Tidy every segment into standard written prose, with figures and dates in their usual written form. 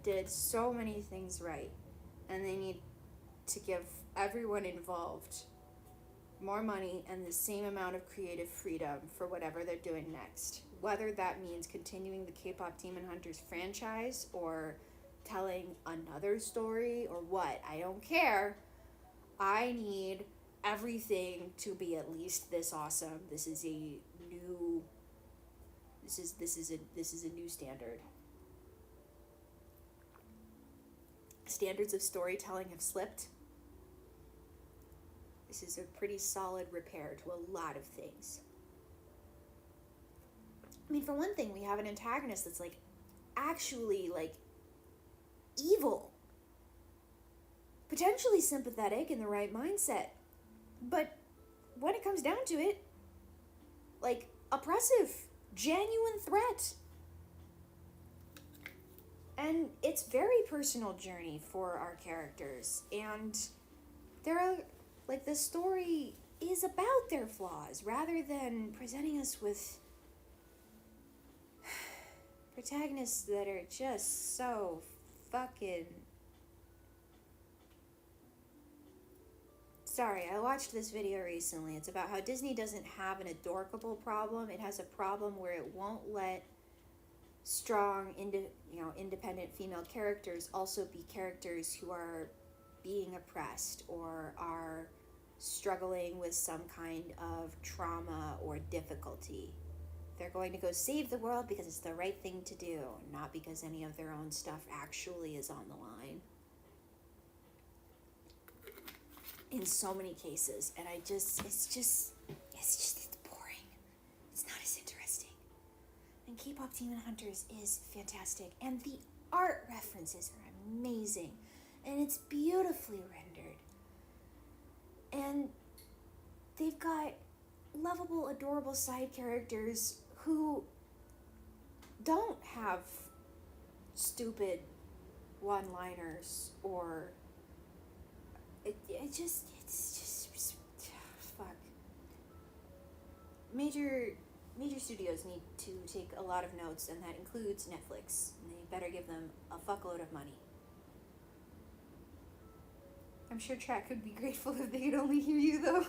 did so many things right, and they need to give everyone involved more money and the same amount of creative freedom for whatever they're doing next. Whether that means continuing the K-pop Demon Hunters franchise or telling another story or what, I don't care. I need everything to be at least this awesome. This is a new new standard. Standards of storytelling have slipped. This is a pretty solid repair to a lot of things. I mean, for one thing, we have an antagonist that's like actually like evil, potentially sympathetic in the right mindset, but when it comes down to it, like oppressive, genuine threat. And it's very personal journey for our characters, and there are like the story is about their flaws rather than presenting us with protagonists that are just so fucking... Sorry, I watched this video recently. It's about how Disney doesn't have an adorkable problem. It has a problem where it won't let strong, independent female characters also be characters who are being oppressed or are struggling with some kind of trauma or difficulty. They're going to go save the world because it's the right thing to do, not because any of their own stuff actually is on the line. In so many cases, and it's boring. It's not as interesting. And K-pop Demon Hunters is fantastic, and the art references are amazing, and it's beautifully rendered. And they've got lovable, adorable side characters who don't have stupid one-liners or it's just fuck. Major studios need to take a lot of notes, and that includes Netflix. And they better give them a fuckload of money. I'm sure Track could be grateful if they could only hear you, though.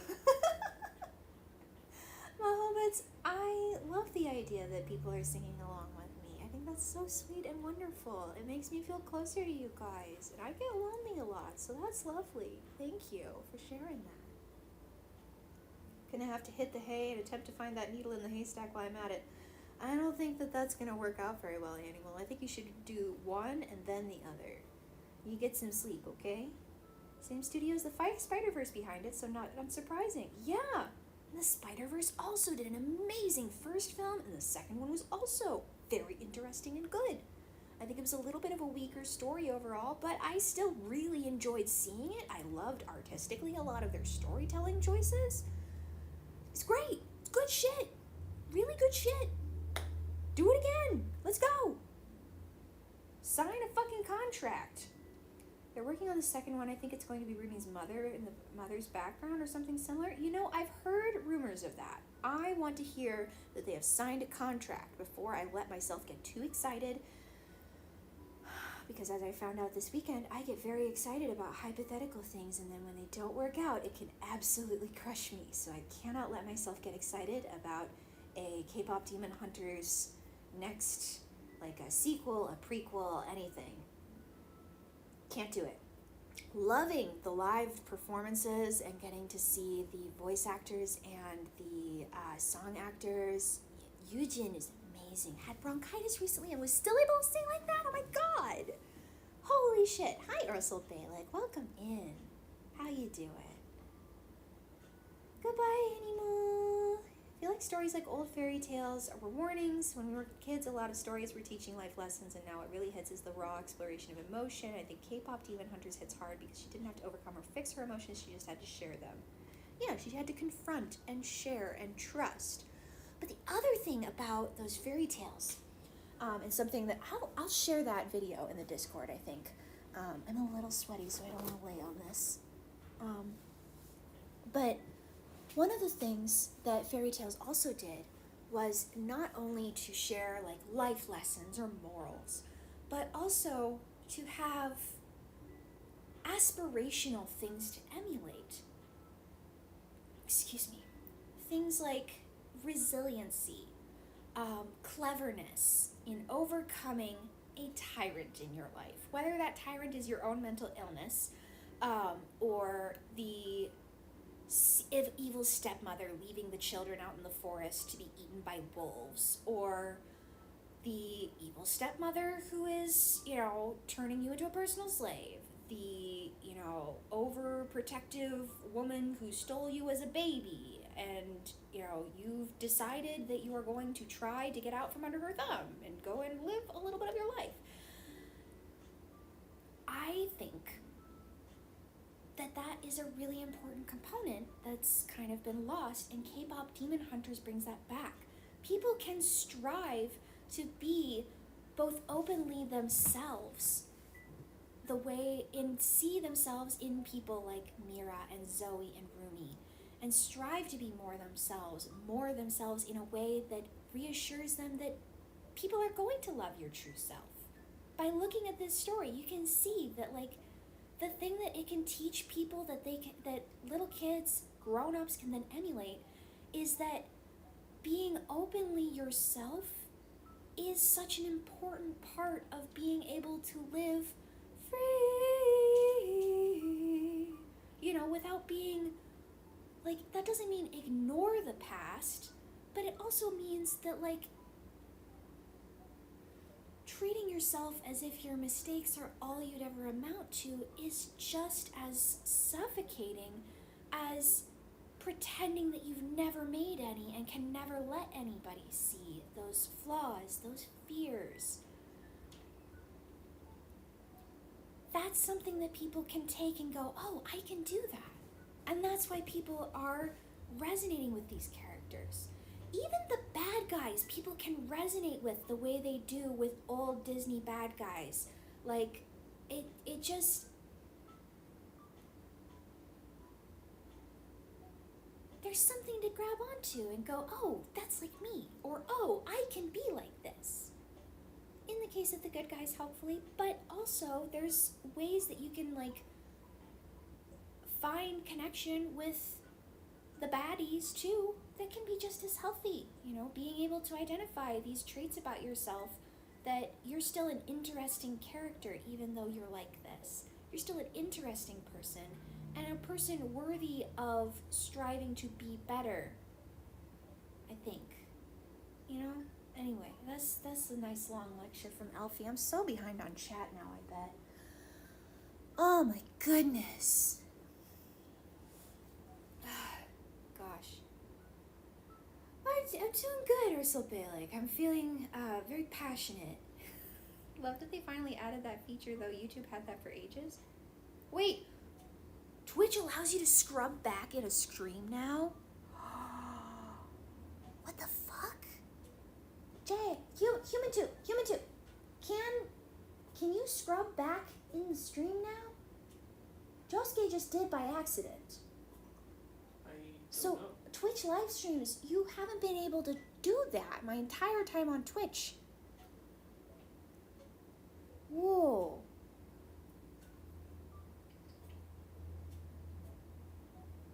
Mahomets, I love the idea that people are singing along with me. I think that's so sweet and wonderful. It makes me feel closer to you guys. And I get lonely a lot, so that's lovely. Thank you for sharing that. Gonna have to hit the hay and attempt to find that needle in the haystack while I'm at it. I don't think that that's gonna work out very well, Animal. I think you should do one and then the other. You get some sleep, okay? Same studio as the Spider-Verse behind it, so not unsurprising. Yeah! And the Spider-Verse also did an amazing first film, and the second one was also very interesting and good. I think it was a little bit of a weaker story overall, but I still really enjoyed seeing it. I loved artistically a lot of their storytelling choices. It's great. It's good shit. Really good shit. Do it again. Let's go. Sign a fucking contract. They're working on the second one. I think it's going to be Rumi's mother in the mother's background or something similar. You know, I've heard rumors of that. I want to hear that they have signed a contract before I let myself get too excited. Because as I found out this weekend, I get very excited about hypothetical things, and then when they don't work out, it can absolutely crush me. So I cannot let myself get excited about a K-pop Demon Hunters next, like a sequel, a prequel, anything. Can't do it. Loving the live performances and getting to see the voice actors and the song actors. Yujin is amazing. Had bronchitis recently and was still able to sing like that. Oh my god. Holy shit. Hi, Ursula Balick. Welcome in. How you doing? Goodbye, Animal. I feel like stories like old fairy tales were warnings. When we were kids, a lot of stories were teaching life lessons, and now it really hits as the raw exploration of emotion. I think K-pop Demon Hunters hits hard because she didn't have to overcome or fix her emotions, she just had to share them. Yeah, she had to confront and share and trust. But the other thing about those fairy tales, and something that I'll share that video in the Discord, I think. I'm a little sweaty, so I don't want to lay on this. But one of the things that fairy tales also did was not only to share like life lessons or morals, but also to have aspirational things to emulate. Excuse me. Things like resiliency, cleverness in overcoming a tyrant in your life. Whether that tyrant is your own mental illness, or the evil stepmother leaving the children out in the forest to be eaten by wolves, or the evil stepmother who is, turning you into a personal slave, the, overprotective woman who stole you as a baby, and, you've decided that you are going to try to get out from under her thumb and go and live a little bit of your life. I think that is a really important component that's kind of been lost, and K-pop Demon Hunters brings that back. People can strive to be both openly themselves, see themselves in people like Mira and Zoe and Rumi, and strive to be more themselves in a way that reassures them that people are going to love your true self. By looking at this story, you can see that, the thing that it can teach people that little kids, grown-ups can then emulate, is that being openly yourself is such an important part of being able to live free, without being, that doesn't mean ignore the past, but it also means that, treating yourself as if your mistakes are all you'd ever amount to is just as suffocating as pretending that you've never made any and can never let anybody see those flaws, those fears. That's something that people can take and go, oh, I can do that. And that's why people are resonating with these characters. Even the bad guys, people can resonate with the way they do with old Disney bad guys. It just... There's something to grab onto and go, oh, that's like me. Or, oh, I can be like this. In the case of the good guys, hopefully. But also, there's ways that you can, find connection with the baddies, too, that can be just as healthy. Being able to identify these traits about yourself, that you're still an interesting character even though you're like this. You're still an interesting person, and a person worthy of striving to be better, I think. Anyway, that's a nice long lecture from Elfie. I'm so behind on chat now, I bet. Oh my goodness. Gosh. I'm doing good, Ursula Balick. I'm feeling very passionate. Love that they finally added that feature, though. YouTube had that for ages. Wait, Twitch allows you to scrub back in a stream now? What the fuck? Jay, human two. Can you scrub back in the stream now? Josuke just did by accident. So, Twitch live streams, you haven't been able to do that my entire time on Twitch. Whoa.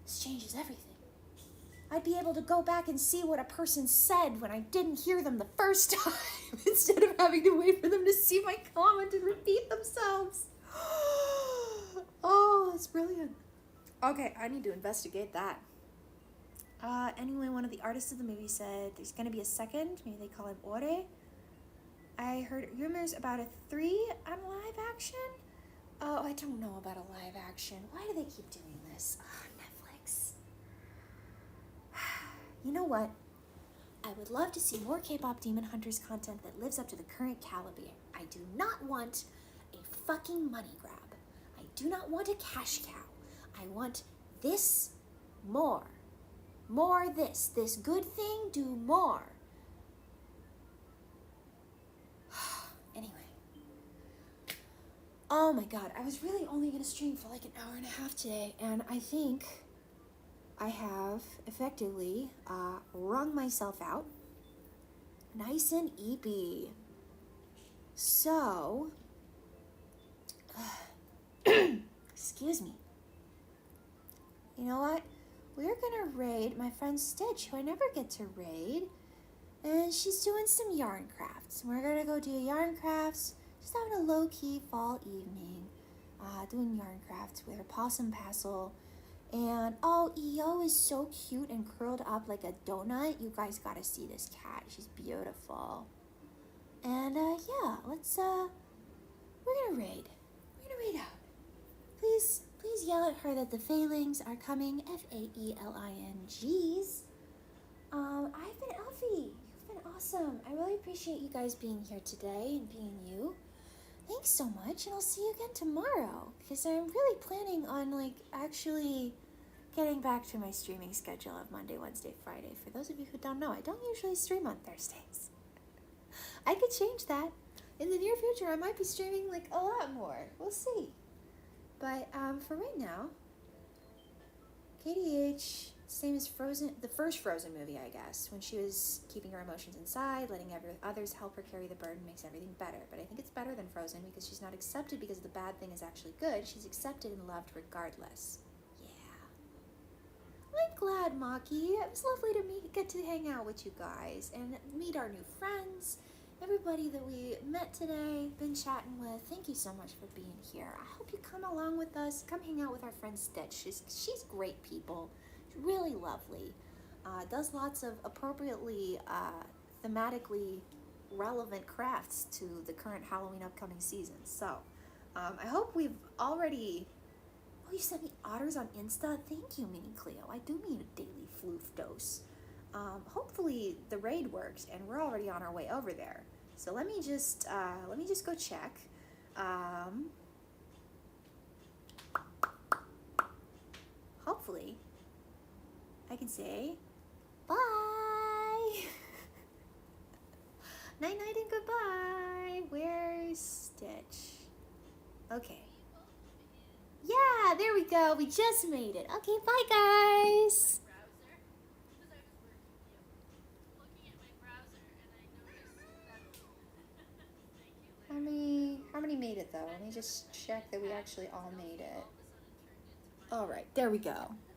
This changes everything. I'd be able to go back and see what a person said when I didn't hear them the first time, instead of having to wait for them to see my comment and repeat themselves. Oh, that's brilliant. Okay, I need to investigate that. Anyway, one of the artists of the movie said there's going to be a second. Maybe they call him Ore. I heard rumors about a 3 on live action. Oh, I don't know about a live action. Why do they keep doing this? Oh, Netflix. You know what? I would love to see more K-pop Demon Hunters content that lives up to the current caliber. I do not want a fucking money grab. I do not want a cash cow. I want this more. More this. This good thing, do more. Anyway. Oh my god, I was really only going to stream for like an hour and a half today, and I think I have effectively wrung myself out nice and eepy. So, Excuse me. You know what? We're gonna raid my friend Stitch, who I never get to raid. And she's doing some yarn crafts. We're gonna go do yarn crafts. Just having a low-key fall evening. Doing yarn crafts with her possum Passel. And oh, EO is so cute and curled up like a donut. You guys gotta see this cat. She's beautiful. And yeah, let's we're gonna raid. We're gonna raid out. Please yell at her that the Failings are coming. Faelings. I've been Elfie. You've been awesome. I really appreciate you guys being here today and being you. Thanks so much, and I'll see you again tomorrow. Because I'm really planning on like actually getting back to my streaming schedule of Monday, Wednesday, Friday. For those of you who don't know, I don't usually stream on Thursdays. I could change that. In the near future, I might be streaming like a lot more. We'll see. But for right now, KDH, same as Frozen, the first Frozen movie, I guess, when she was keeping her emotions inside, letting others help her carry the burden makes everything better. But I think it's better than Frozen because she's not accepted because the bad thing is actually good. She's accepted and loved regardless. I'm glad, Maki. It was lovely to get to hang out with you guys and meet our new friends. Everybody that we met today, been chatting with. Thank you so much for being here. I hope you come along with us. Come hang out with our friend Stitch. She's great people. She's really lovely. Does lots of appropriately, thematically relevant crafts to the current Halloween upcoming season. So, I hope we've already... Oh, you sent me otters on Insta? Thank you, Mini Cleo. I do need a daily floof dose. Hopefully the raid works and we're already on our way over there. So let me just go check. Hopefully I can say bye. Night night and goodbye. Where's Stitch? Okay. Yeah, there we go. We just made it. Okay, bye guys. How many made it though? Let me just check that we actually all made it. All right, there we go.